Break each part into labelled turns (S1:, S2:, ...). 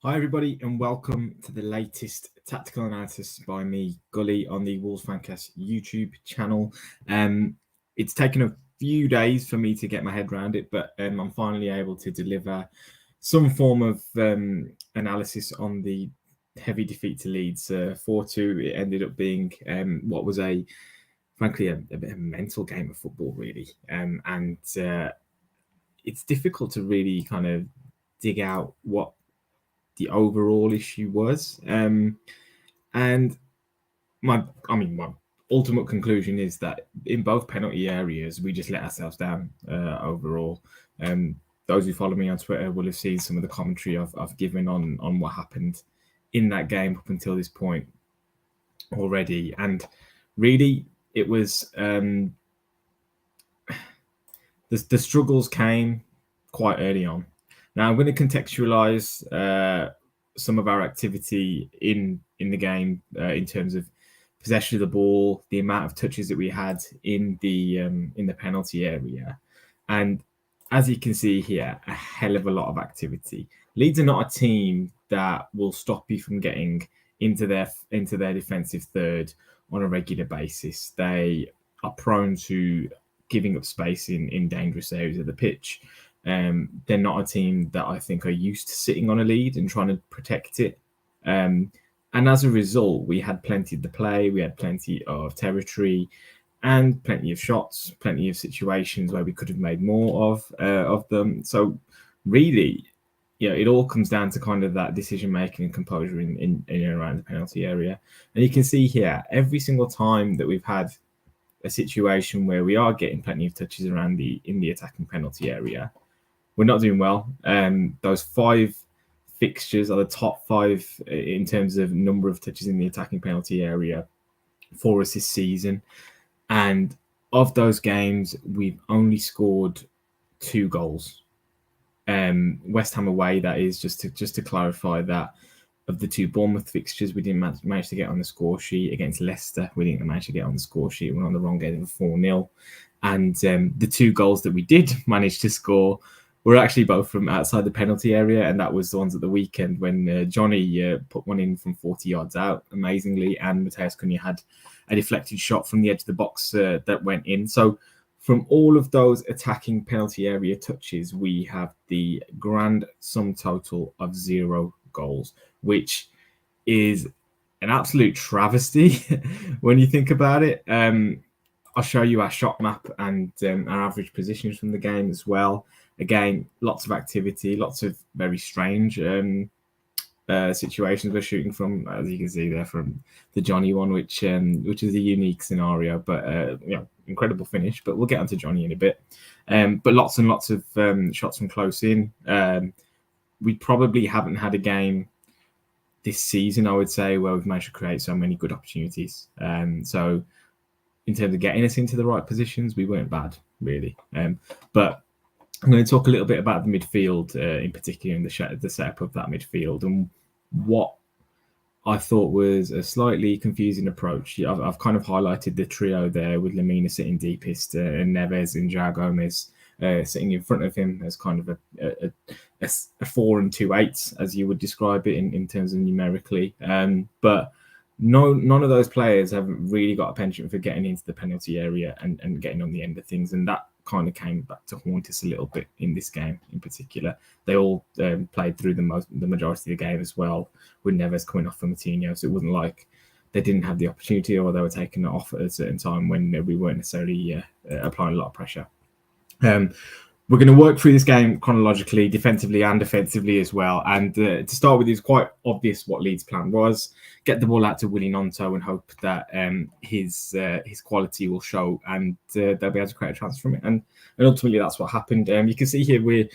S1: Hi, everybody, and welcome to the latest tactical analysis by me, Gully, on the Wolves Fancast YouTube channel. It's taken a few days for me to get my head around it, but I'm finally able to deliver some form of analysis on the heavy defeat to Leeds 4-2. It ended up being what was frankly, a bit of a mental game of football, really. And it's difficult to really kind of dig out what the overall issue was. And my ultimate conclusion is that in both penalty areas, we just let ourselves down overall. Those who follow me on Twitter will have seen some of the commentary I've given on what happened in that game up until this point already. And really, it was the struggles came quite early on. Now, I'm going to contextualize some of our activity in the game in terms of possession of the ball, the amount of touches that we had in the penalty area, and as you can see here, a hell of a lot of activity. Leeds are not a team that will stop you from getting into their defensive third on a regular basis. They are prone to giving up space in dangerous areas of the pitch. They're not a team that I think are used to sitting on a lead and trying to protect it. And as a result, we had plenty of the play, we had plenty of territory, and plenty of shots, plenty of situations where we could have made more of them. So really, it all comes down to kind of that decision making and composure in and around the penalty area. And you can see here, every single time that we've had a situation where we are getting plenty of touches around in the attacking penalty area, we're not doing well. Those 5 fixtures are the top 5 in terms of number of touches in the attacking penalty area for us this season. And of those games, we've only scored 2 goals. West Ham away, that is, just to clarify that. Of the 2 Bournemouth fixtures, we didn't manage to get on the score sheet. Against Leicester, we didn't manage to get on the score sheet. We're on the wrong end of 4-0. And the 2 goals that we did manage to score were actually both from outside the penalty area, and that was the ones at the weekend when Johnny put one in from 40 yards out, amazingly, and Mateus Cunha had a deflected shot from the edge of the box that went in. So from all of those attacking penalty area touches, we have the grand sum total of 0 goals, which is an absolute travesty when you think about it. I'll show you our shot map and our average positions from the game as well. Again, lots of activity, lots of very strange situations we're shooting from, as you can see there from the Johnny one, which is a unique scenario, but incredible finish. But we'll get onto Johnny in a bit. But lots and lots of shots from close in. We probably haven't had a game this season, I would say, where we've managed to create so many good opportunities. So in terms of getting us into the right positions, we weren't bad, really. But I'm going to talk a little bit about the midfield in particular, and the setup of that midfield, and what I thought was a slightly confusing approach. I've kind of highlighted the trio there with Lamina sitting deepest and Neves and João Gomes sitting in front of him as kind of a 4 and 2 8s, as you would describe it in terms of numerically. But none of those players have really got a penchant for getting into the penalty area and getting on the end of things, and that kind of came back to haunt us a little bit in this game in particular. They all played through the majority of the game as well, with Neves coming off for Moutinho, so it wasn't like they didn't have the opportunity or they were taking it off at a certain time when we weren't necessarily applying a lot of pressure. We're going to work through this game chronologically, defensively and offensively as well. And to start with, it's quite obvious what Leeds' plan was: get the ball out to Willy Gnonto and hope that his quality will show, and they'll be able to create a chance from it. And ultimately, that's what happened. You can see here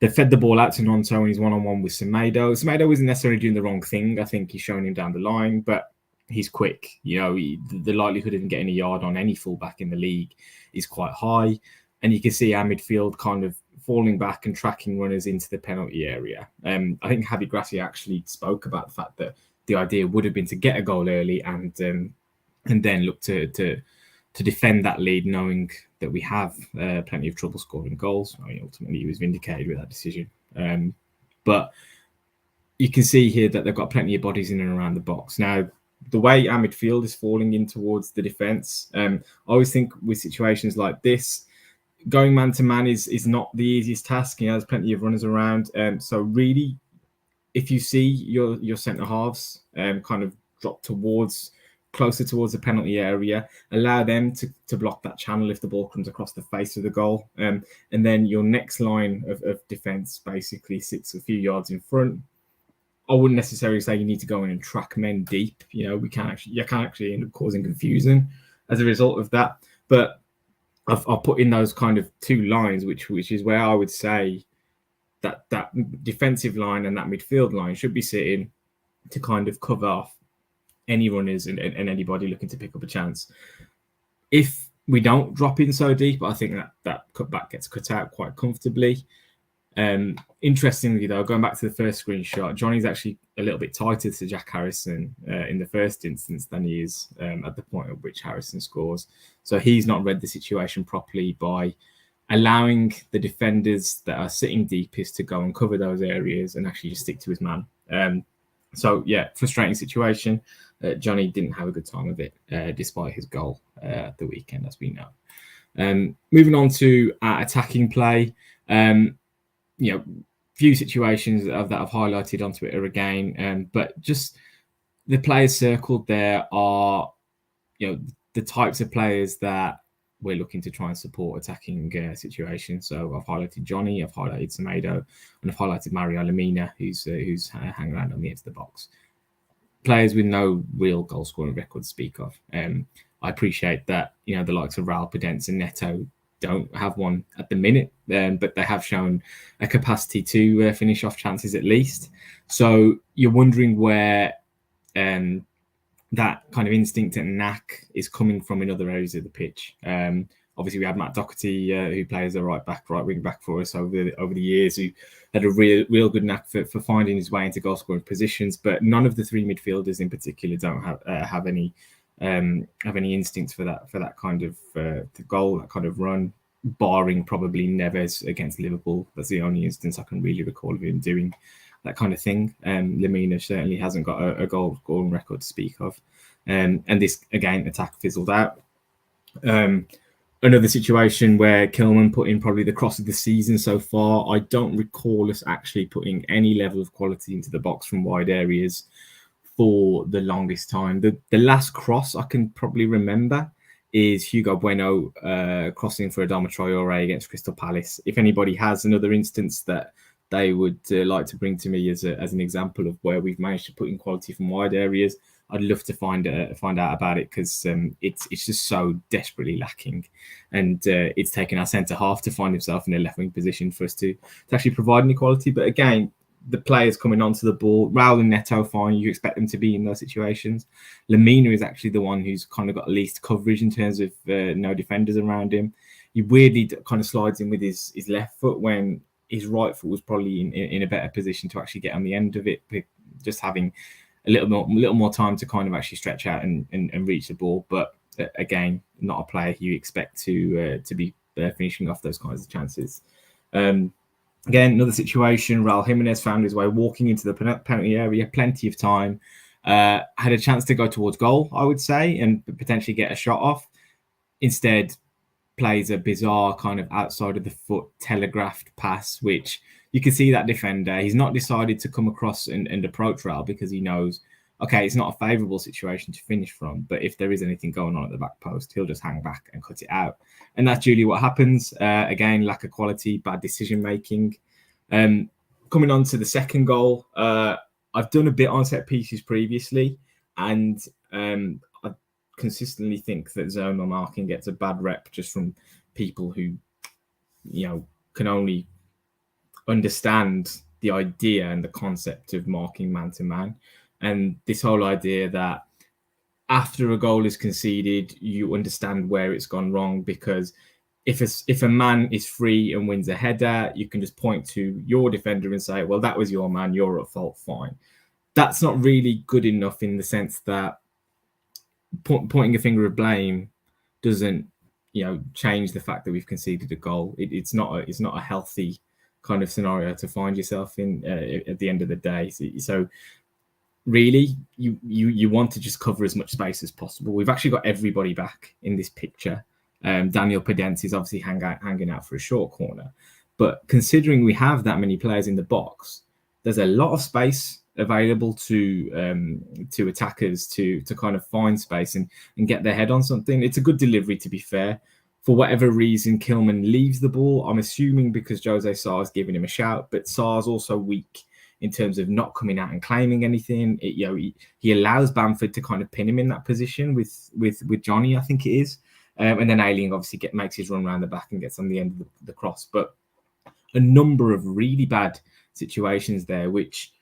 S1: they fed the ball out to Gnonto, and he's one-on-one with Semedo. Semedo isn't necessarily doing the wrong thing. I think he's showing him down the line, but he's quick. The likelihood of him getting a yard on any fullback in the league is quite high. And you can see our midfield kind of falling back and tracking runners into the penalty area. I think Javi Gracia actually spoke about the fact that the idea would have been to get a goal early and then look to defend that lead, knowing that we have plenty of trouble scoring goals. I mean, ultimately, he was vindicated with that decision. But you can see here that they've got plenty of bodies in and around the box. Now, the way our midfield is falling in towards the defence, I always think with situations like this, going man to man is not the easiest task. You know, there's plenty of runners around. So really, if you see your centre halves kind of drop closer towards the penalty area, allow them to block that channel if the ball comes across the face of the goal. And then your next line of defence basically sits a few yards in front. I wouldn't necessarily say you need to go in and track men deep. You know, you can actually end up causing confusion as a result of that. But I've put in those kind of two lines, which is where I would say that defensive line and that midfield line should be sitting to kind of cover off any runners and anybody looking to pick up a chance. If we don't drop in so deep, I think that cutback gets cut out quite comfortably. Interestingly, though, going back to the first screenshot, Johnny's actually a little bit tighter to Jack Harrison in the first instance than he is at the point at which Harrison scores. So he's not read the situation properly by allowing the defenders that are sitting deepest to go and cover those areas and actually just stick to his man. So, yeah, frustrating situation. Johnny didn't have a good time of it, despite his goal at the weekend, as we know. Moving on to attacking play. Few situations that I've highlighted on Twitter again, but just the players circled there are, the types of players that we're looking to try and support attacking situations. So I've highlighted Johnny, I've highlighted Semedo, and I've highlighted Mario Lemina, who's hanging around on the edge of the box. Players with no real goal scoring record to speak of. I appreciate that, the likes of Raul Podence and Neto don't have one at the minute, but they have shown a capacity to finish off chances at least. So you're wondering where that kind of instinct and knack is coming from in other areas of the pitch. Obviously, we had Matt Doherty, who plays a right wing back for us over the years, who had a real good knack for finding his way into goal scoring positions. But none of the three midfielders in particular don't have any instincts for that kind of goal, that kind of run, barring probably Neves against Liverpool. That's the only instance I can really recall of him doing that kind of thing. Lemina certainly hasn't got a goal scoring record to speak of. And this, again, attack fizzled out. Another situation where Kilman put in probably the cross of the season so far. I don't recall us actually putting any level of quality into the box from wide areas for the longest time. The last cross I can probably remember is Hugo Bueno crossing for Adama Traore against Crystal Palace. If anybody has another instance that they would like to bring to me as an example of where we've managed to put in quality from wide areas, I'd love to find out about it, because it's just so desperately lacking, and it's taken our centre half to find himself in a left wing position for us to actually provide any quality. But again, the players coming onto the ball, Raul and Neto, fine, you expect them to be in those situations. Lemina is actually the one who's kind of got least coverage in terms of no defenders around him. He weirdly kind of slides in with his left foot when his right foot was probably in a better position to actually get on the end of it, just having a little more time to kind of actually stretch out and reach the ball. But again, not a player you expect to be finishing off those kinds of chances. Again, another situation, Raul Jimenez found his way walking into the penalty area, plenty of time, had a chance to go towards goal, I would say, and potentially get a shot off. Instead, plays a bizarre kind of outside of the foot telegraphed pass, which you can see that defender, he's not decided to come across and approach Raul, because he knows, okay, it's not a favourable situation to finish from, but if there is anything going on at the back post, he'll just hang back and cut it out. And that's usually what happens. Again, lack of quality, bad decision making. Coming on to the second goal, I've done a bit on set pieces previously, and I consistently think that zonal marking gets a bad rep just from people who, can only understand the idea and the concept of marking man to man, and this whole idea that after a goal is conceded, you understand where it's gone wrong, because if a man is free and wins a header, you can just point to your defender and say, well, that was your man, you're at fault, fine. That's not really good enough, in the sense that pointing a finger of blame doesn't change the fact that we've conceded a goal. It's not a healthy kind of scenario to find yourself in at the end of the day. So really, you want to just cover as much space as possible. We've actually got everybody back in this picture. Daniel Podence is obviously hanging out for a short corner, but considering we have that many players in the box, there's a lot of space available to attackers to kind of find space and get their head on something. It's a good delivery, to be fair. For whatever reason, Kilman leaves the ball. I'm assuming because Jose Sarr's giving him a shout, but Sarr's also weak in terms of not coming out and claiming anything. He allows Bamford to kind of pin him in that position with Johnny, I think it is. And then Ayling obviously makes his run around the back and gets on the end of the cross. But a number of really bad situations there, which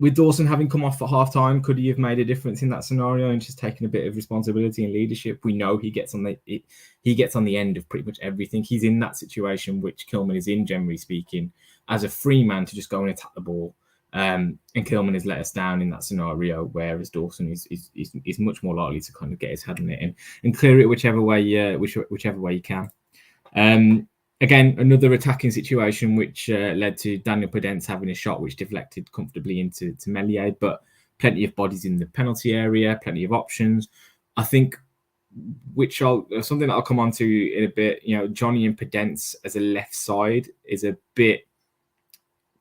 S1: with Dawson having come off at half time, could he have made a difference in that scenario and just taken a bit of responsibility and leadership? We know he gets on the end of pretty much everything. He's in that situation which Kilman is in, generally speaking, as a free man to just go and attack the ball. And Kilman has let us down in that scenario, whereas Dawson is much more likely to kind of get his head on it and clear it whichever way you can. Again, another attacking situation which led to Daniel Podence having a shot which deflected comfortably into Meslier, but plenty of bodies in the penalty area, plenty of options. I think something that I'll come on to in a bit. Johnny and Podence as a left side is a bit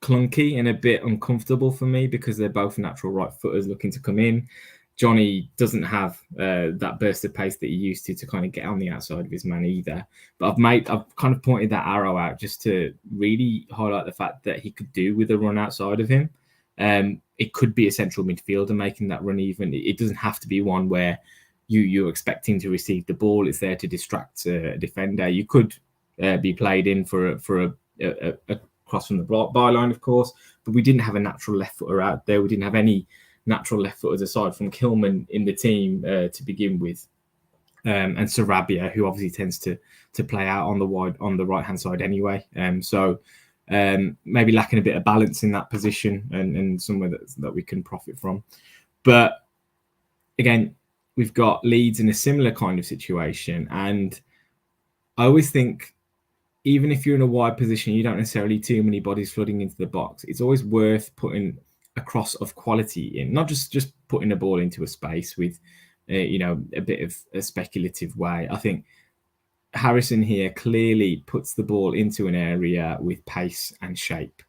S1: clunky and a bit uncomfortable for me because they're both natural right footers looking to come in. Johnny doesn't have that burst of pace that he used to kind of get on the outside of his man either. But I've kind of pointed that arrow out just to really highlight the fact that he could do with a run outside of him. It could be a central midfielder making that run even. It doesn't have to be one where you're expecting to receive the ball. It's there to distract a defender. You could be played in for a cross from the byline, of course, but we didn't have a natural left footer out there. We didn't have any natural left footers aside from Kilman in the team to begin with, and Sarabia, who obviously tends to play out on the right hand side anyway. So maybe lacking a bit of balance in that position and somewhere that we can profit from. But again, we've got Leeds in a similar kind of situation, and I always think, even if you're in a wide position, you don't necessarily too many bodies flooding into the box. It's always worth putting a cross of quality in, not just putting a ball into a space with, a bit of a speculative way. I think Harrison here clearly puts the ball into an area with pace and shape,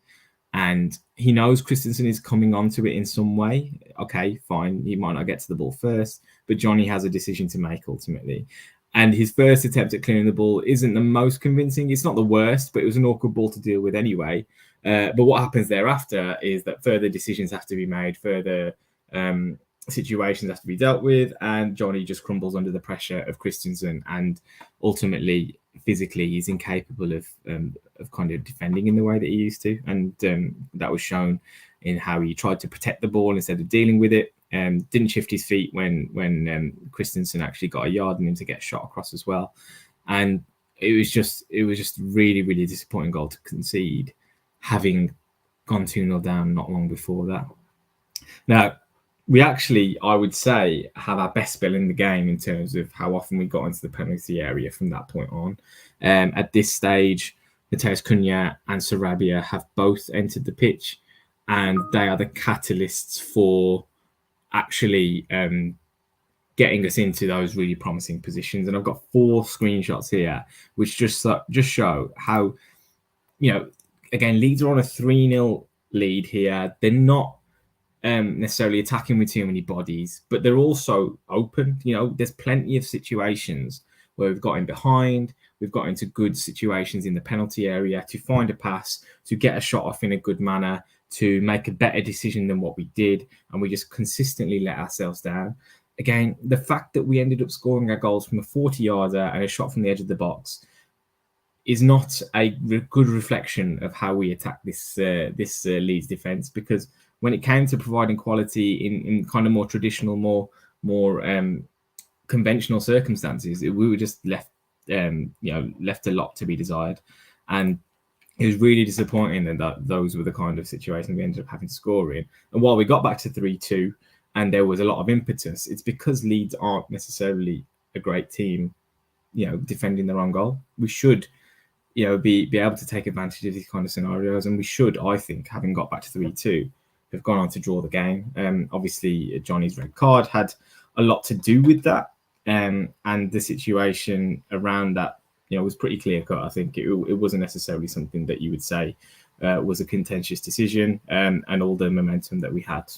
S1: and he knows Christensen is coming onto it in some way. Okay, fine, he might not get to the ball first, but Johnny has a decision to make ultimately. And his first attempt at clearing the ball isn't the most convincing. It's not the worst, but it was an awkward ball to deal with anyway. But what happens thereafter is that further decisions have to be made, further situations have to be dealt with, and Johnny just crumbles under the pressure of Christensen, and ultimately, physically, he's incapable of kind of defending in the way that he used to, and that was shown in how he tried to protect the ball instead of dealing with it. Didn't shift his feet when Christensen actually got a yard on him to get shot across as well, and it was just really, really disappointing goal to concede, having gone 2-0 down not long before that. Now, we actually, I would say, have our best spell in the game in terms of how often we got into the penalty area from that point on. At this stage, Matheus Cunha and Sarabia have both entered the pitch, and they are the catalysts for actually getting us into those really promising positions. And I've got 4 screenshots here, which just show how, again, Leeds are on a 3-0 lead here. They're not necessarily attacking with too many bodies, but they're also open. There's plenty of situations where we've got in behind, we've got into good situations in the penalty area to find a pass, to get a shot off in a good manner, to make a better decision than what we did, and we just consistently let ourselves down. Again, the fact that we ended up scoring our goals from a 40-yarder and a shot from the edge of the box is not a good reflection of how we attack this Leeds defence, because when it came to providing quality in kind of more traditional, more conventional circumstances, we were just left a lot to be desired. And it was really disappointing that those were the kind of situations we ended up having to score in. And while we got back to 3-2 and there was a lot of impetus, it's because Leeds aren't necessarily a great team, defending their own goal. We should be able to take advantage of these kind of scenarios. And we should, I think, having got back to 3-2, have gone on to draw the game. Obviously, Johnny's red card had a lot to do with that, and the situation around that, was pretty clear cut. I think it wasn't necessarily something that you would say was a contentious decision, and all the momentum that we had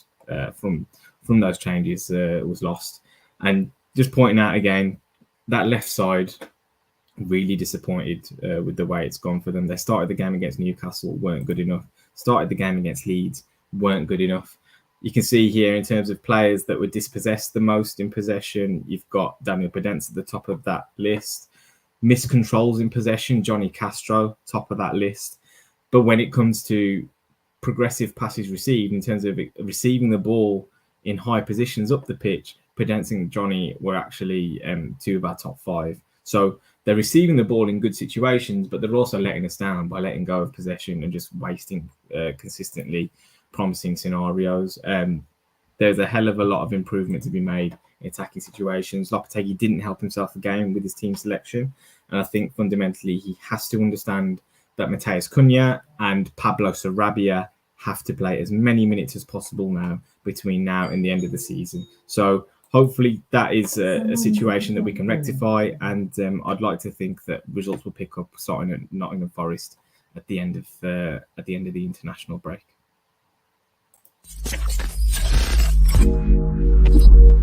S1: from those changes was lost. And just pointing out again, that left side, really disappointed with the way it's gone for them. They started the game against Newcastle, weren't good enough. Started the game against Leeds, weren't good enough. You can see here in terms of players that were dispossessed the most in possession, you've got Daniel Podence at the top of that list. Missed controls in possession, Johnny Castro, top of that list. But when it comes to progressive passes received, in terms of receiving the ball in high positions up the pitch, Podence and Johnny were actually two of our top 5. So they're receiving the ball in good situations, but they're also letting us down by letting go of possession and just wasting consistently promising scenarios. There's a hell of a lot of improvement to be made in attacking situations. Lopetegui didn't help himself again with his team selection. And I think fundamentally he has to understand that Mateus Cunha and Pablo Sarabia have to play as many minutes as possible now between now and the end of the season. So hopefully that is a situation that we can rectify, and I'd like to think that results will pick up starting at Nottingham Forest at the end of the international break.